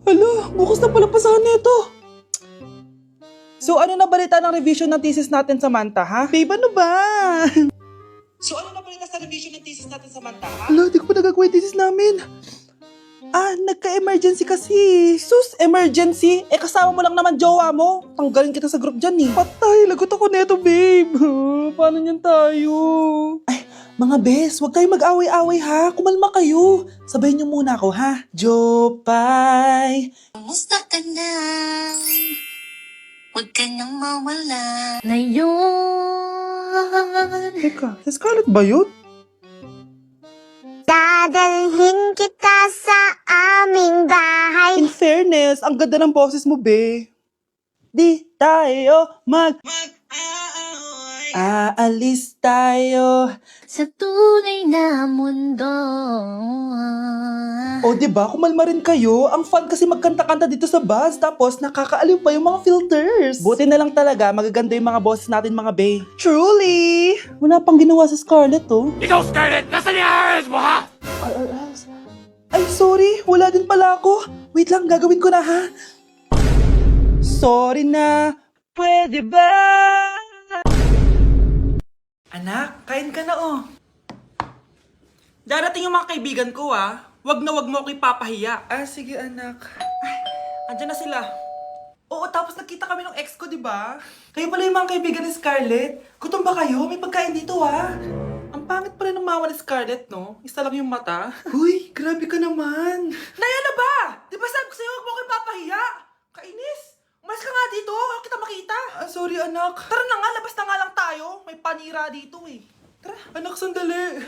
Hala, bukas na pala pasahan nito. So ano na balita ng revision ng thesis natin, Samantha, ha? Babe, ano ba? So ano na balita sa revision ng thesis natin, Samantha, ha? Hala, di ko pa nagagawa yung thesis namin. Nagka-emergency kasi. Sus, emergency? Kasama mo lang naman jowa mo. Tanggalin kita sa group dyan eh. Patay, lagot ako neto, babe. Paano niyan tayo? Mga bes, huwag kayong mag-away-away ha. Kumalma kayo. Sabayin niyo muna ako ha. Jopay. Kumusta ka na? Huwag ka nang mawala. Ngayon. Teka, si Scarlett ba yun? Dadalhin kita sa aming bahay. In fairness, ang ganda ng boses mo, be. Di tayo aalis tayo. Sa tunay na mundo. O, diba? Kumalma rin kayo. Ang fun kasi magkanta-kanta dito sa bus. Tapos, nakakaaliw pa yung mga filters. Buti na lang talaga, magaganda yung mga boses natin, mga bae. Truly! Wala pang ginawa sa Scarlett, oh. Ikaw, Scarlett! Nasaan yung IRS mo, ha? Ay, sorry. Wala din pala ako. Wait lang, gagawin ko na, ha? Sorry na. Pwede ba? Anak, kain ka na, oh. Darating yung mga kaibigan ko, ah. Wag na wag mo ako ipapahiya. Sige, anak. Andyan na sila. Oo, tapos nagkita kami ng ex ko, di ba? Kayo pala yung mga kaibigan ni Scarlett. Gutom ba kayo? May pagkain dito, ah. Ang pangit pala ng mama ni Scarlett, no? Isa lang yung mata. Huy, grabe ka naman. Naya na ba? Di ba sabi ko sa'yo, wag mo ako ipapahiya? Kainis. Umalis ka nga dito. Huwag kita makita. Sorry, anak. Tara na nga, labas na nga lang tayo. May panira dito, eh. Tara. Anak, sandali.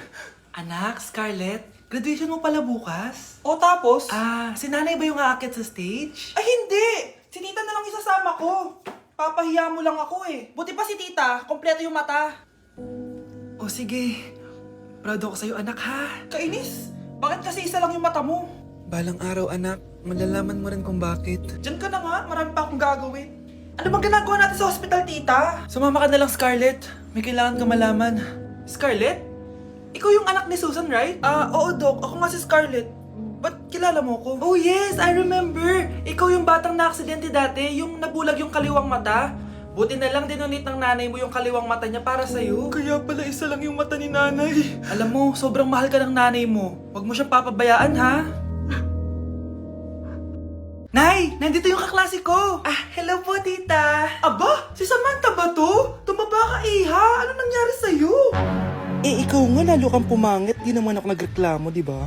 Anak, Scarlett, graduation mo pala bukas? O tapos? Si nanay ba yung aakit sa stage? Ay, hindi! Si tita na lang isasama ko. Papahiya mo lang ako eh. Buti pa si tita, kompleto yung mata. O sige, proud ako sa'yo anak ha. Kainis, bakit kasi isa lang yung mata mo? Balang araw anak, malalaman mo rin kung bakit. Diyan ka na nga, marami pa akong gagawin. Ano bang ginagawa natin sa hospital, tita? Sumama ka na lang, Scarlett. May kailangan ka malaman. Scarlett? Ikaw yung anak ni Susan, right? Oo, Doc. Ako nga si Scarlett. Ba't kilala mo ko? Oh, yes. I remember. Ikaw yung batang na-aksidente dati, yung nabulag yung kaliwang mata. Buti na lang dinonate ng nanay mo yung kaliwang mata niya para sa'yo. Kaya pala isa lang yung mata ni nanay. Alam mo, sobrang mahal ka ng nanay mo. Huwag mo siyang papabayaan, ha? Nay! Nandito yung kaklase ko! Hello po, tita! Aba! Si Samantha ba to? Tumaba ka, iha! Ano nangyari sa'yo? Ikaw nga lalo kang pumangit. Di naman ako nagreklamo, di ba?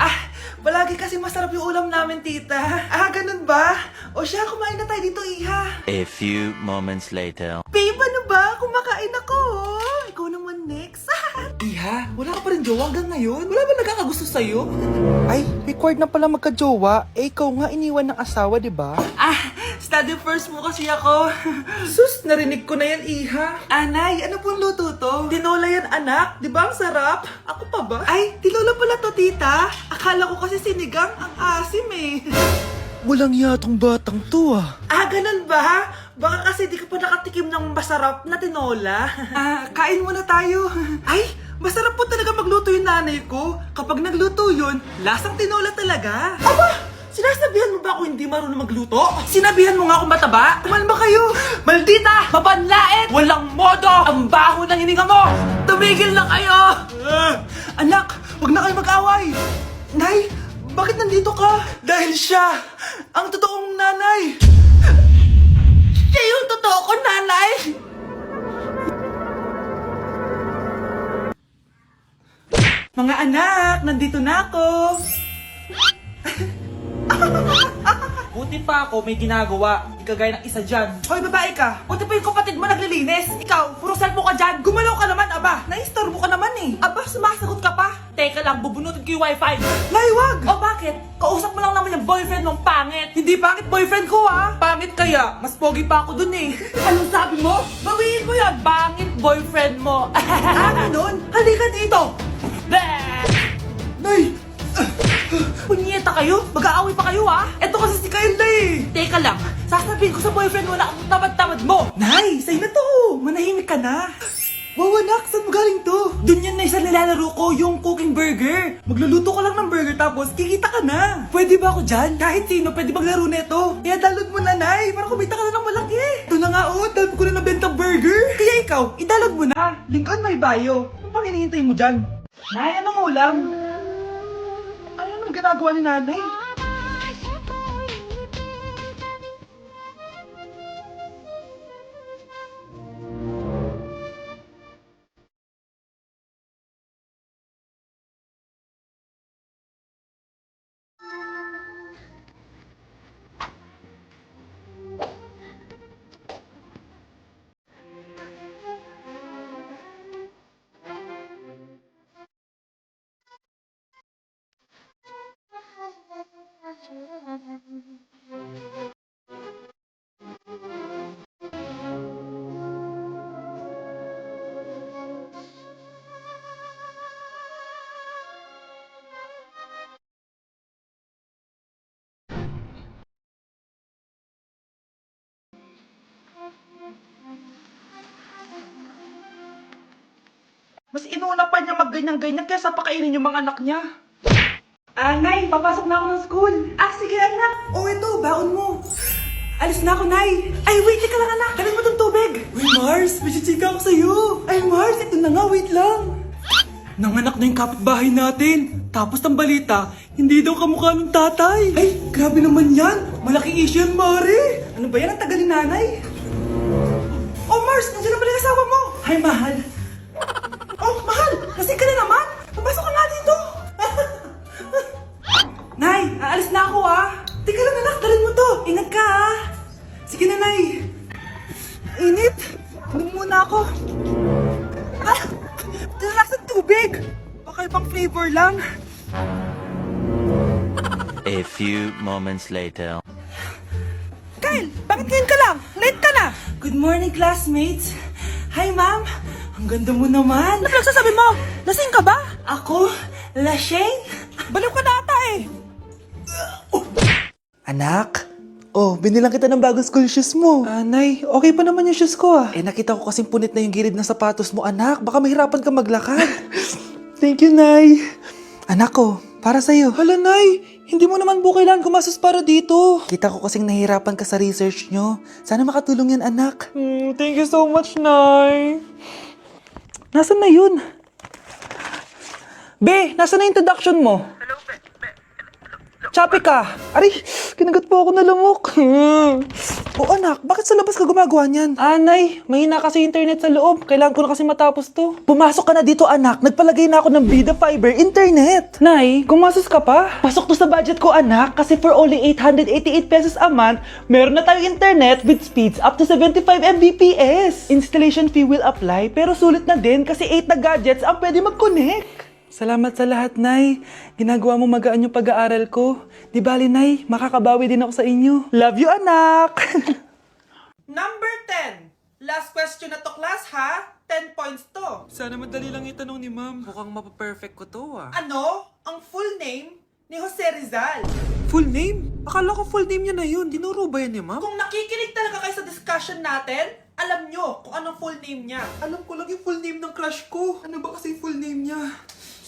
Palagi kasi masarap yung ulam namin, tita. Ganun ba? O siya, kumain na tayo dito, iha. A few moments later. Babe, ano ba? Kumakain ako. Ikaw naman next. Iha, wala ka pa rin jowa hanggang ngayon? Wala ba nagkakagusto sa'yo? Ay, required na pala magka-jowa. Ikaw nga iniwan ng asawa, di ba? Study first mo kasi ako. Sus, narinig ko na yan, iha. Anay, ano pong luto to? Tinola yan, anak. Di ba ang sarap? Ako pa ba? Ay, tinola pala to, tita. Akala ko kasi sinigang. Ang asim eh. Walang yatong batang to ganun ba? Baka kasi di ka pa nakatikim ng masarap na tinola. Kain muna tayo. Ay, masarap po talaga magluto yung nanay ko. Kapag nagluto yun, lasang tinola talaga. Aba! Sinasabihan mo ba ako hindi marunong magluto? Sinabihan mo nga akong mataba? Kumalma kayo! Maldita! Mapanlait! Walang modo! Ang baho ng hininga mo! Tumigil na kayo! Anak, wag na kayo mag-away! Nay, bakit nandito ka? Dahil siya, ang totoong nanay! Siya yung totoo ko, nanay! Mga anak, nandito na ako! Buti pa ako may ginagawa. Di kagaya ng isa dyan. Hoy, babae ka! Buti pa yung kapatid mo naglilinis. Ikaw, puro cellphone ka dyan. Gumalaw ka naman, aba. Naistorbo ka naman eh. Aba, sumasagot ka pa. Teka lang, bubunutin ko yung wifi. Nay, wag! O bakit? Kausap mo lang naman yung boyfriend mong pangit. Hindi pangit boyfriend ko Pangit kaya. Mas pogi pa ako dun eh. Anong sabi mo? Bawiin mo yan. Pangit boyfriend mo. Ganun? Halika dito. Nay! Punyeta kayo? Mag-aaway pa kayo Eto kasi si Kyle na eh. Teka lang, sasabihin ko sa boyfriend mo na ang tamad-tamad mo. Nay, sa'yo na to. Manahimik ka na. Wow, anak, saan mo galing to? Doon yan na isa nilalaro ko, yung cooking burger. Magluluto ka lang ng burger tapos kikita ka na. Pwede ba ako dyan? Kahit sino, pwede maglaro nito. Kaya download mo na, Nay, para kumita ka na ng malaki. Ito na nga, oh, dami ko na nabentang burger. Kaya ikaw, i-download mo na. Link on my bio. Ano pang hinihintay mo dyan? Nay, anong ulam? Ano nang ginagawa ni nanay? Mas inuna pa niya magganyan-ganyan kaysa pakainin yung mga anak niya. Nay, papasok na ako ng school. Sige anak. Ito, baon mo. Alis na ako, Nay. Ay, wait, ka lang anak. Dalhin mo tong tubig. Uy, Mars, may chichika ako sa'yo. Ay, Mars, ito na nga, wait lang. Nanganak na yung kapitbahay natin. Tapos ang balita, hindi daw kamukha ng tatay. Ay, grabe naman yan. Malaking issue yan, Mari. Ano ba yan? Ang tagal ni nanay. Oh, Mars, nandiyan na pala yung asawa mo. Hi, mahal. Oh, mahal! Lasing ka na naman! Pumasok ka nga dito! Nay, aalis na ako Teka lang anak, dalhin mo to! Ingat ka Sige na, Nay! Init! Inom muna ako! Tilalak sa tubig! Baka ibang flavor lang! A few moments later. Kyle, bakit ngayon ka lang? Late ka na! Good morning, classmates! Hi, ma'am! Ang ganda mo naman! Ano pinagsasabi mo? Lasing ka ba? Ako? Lasing? Baliw ka na ata Anak? Binilang kita ng bagong school shoes mo. Nay, okay pa naman yung shoes ko nakita ko kasing punit na yung gilid ng sapatos mo, anak. Baka mahirapan ka maglakad. Thank you, Nay. Anak ko, para sa'yo. Hala, Nay. Hindi mo naman po kailangan gumastos para dito. Kita ko kasing nahihirapan ka sa research nyo. Sana makatulong yan, anak. Thank you so much, Nay. Nasaan na yun? Be, nasaan na yung introduction mo? Hello, Be. Chappy ka. Aray, kinagat po ako na lamok. Anak, bakit sa labas ka gumagawa niyan? Nay, mahina kasi internet sa loob. Kailangan ko na kasi matapos to. Pumasok ka na dito, anak. Nagpalagay na ako ng Bida Fiber Internet. Nay, gumasos ka pa? Pasok to sa budget ko, anak. Kasi for only 888 pesos a month, meron na tayong internet with speeds up to 75 Mbps. Installation fee will apply, pero sulit na din kasi 8 na gadgets ang pwede mag-connect. Salamat sa lahat, Nay. Ginagawa mo magaan yung pag-aaral ko. Di bali, Nay, makakabawi din ako sa inyo. Love you, anak! Number 10. Last question na to, class, ha? 10 points to. Sana madali lang itanong ni ma'am. Mukhang mapaperfect ko to, Ano? Ang full name ni Jose Rizal. Full name? Akala ko full name niya na yun. Dinuro ba yan ni ma'am? Kung nakikinig talaga kayo sa discussion natin, alam nyo kung anong full name niya. Alam ko lang yung full name ng crush ko. Ano ba kasi full name niya?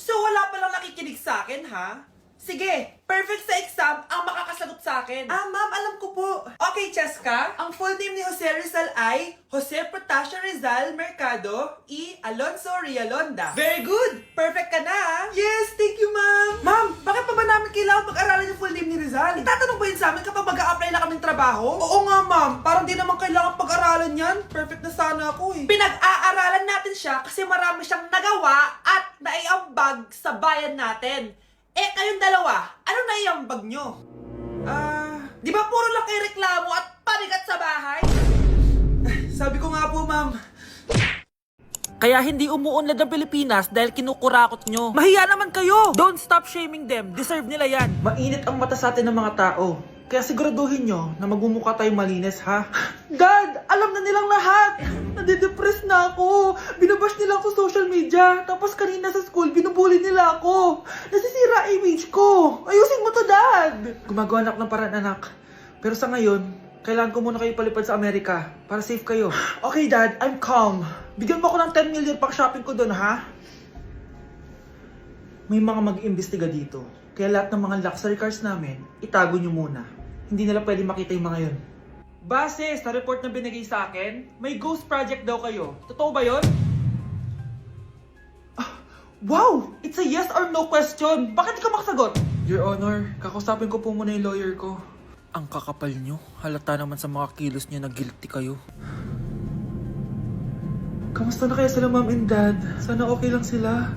So wala palang nakikinig sa akin, ha? Sige, perfect sa exam ang makakasagot sa akin. Ma'am, alam ko po. Okay, Cheska, ang full name ni Jose Rizal ay Jose Protasio Rizal Mercado y Alonso Rialonda. Very good! Perfect ka na, ha? Yes, thank you, ma'am. Ma'am, bakit pa ba namin kailangan pag-aralan yung full name ni Rizal? Itatanong ba yun sa amin kapag mag-a-apply na kaming trabaho? Oo nga, ma'am. Parang di naman kailangan pag-aralan yan. Perfect na sana ako, Pinag-aaralan natin siya kasi marami siyang nagawa at naiambag sa bayan natin. Kayong dalawa, ano naiambag nyo? Di ba puro lang kayo reklamo at pabigat sa bahay? Sabi ko nga po, ma'am. Kaya hindi umuunlad ang Pilipinas dahil kinukurakot nyo. Mahiya naman kayo! Don't stop shaming them. Deserve nila yan. Mainit ang mata sa atin ng mga tao. Kaya siguraduhin nyo na magmumukha tayo malinis, ha? Dad! Alam na nilang lahat! Nadidepress na ako! Binabash nila ako sa social media. Tapos kanina sa school, binubuli nila ako. Nasisira image ko. Ayusin mo to, Dad! Gumagawa na ako ng paraan, anak. Pero sa ngayon, Kailangan ko muna kayo palipad sa Amerika para safe kayo. Okay, Dad. I'm calm. Bigyan mo ako ng 10 million pang shopping ko doon, ha? May mga mag-iimbestiga dito. Kaya lahat ng mga luxury cars namin, itago nyo muna. Hindi nila pwede makita yung mga yun. Base sa report na binigay sa akin, may ghost project daw kayo. Totoo ba yun? Wow! It's a yes or no question! Bakit di ka makasagot? Your Honor, kakausapin ko po muna yung lawyer ko. Ang kakapal nyo. Halata naman sa mga kilos nyo na guilty kayo. Kamusta na kaya sila Mom and Dad? Sana okay lang sila.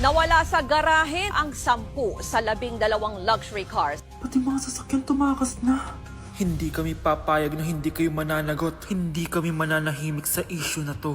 Nawala sa garahe ang 10 sa 12 luxury cars. Pati mga sasakyan tumakas na. Hindi kami papayag na hindi kayo mananagot. Hindi kami mananahimik sa issue na to.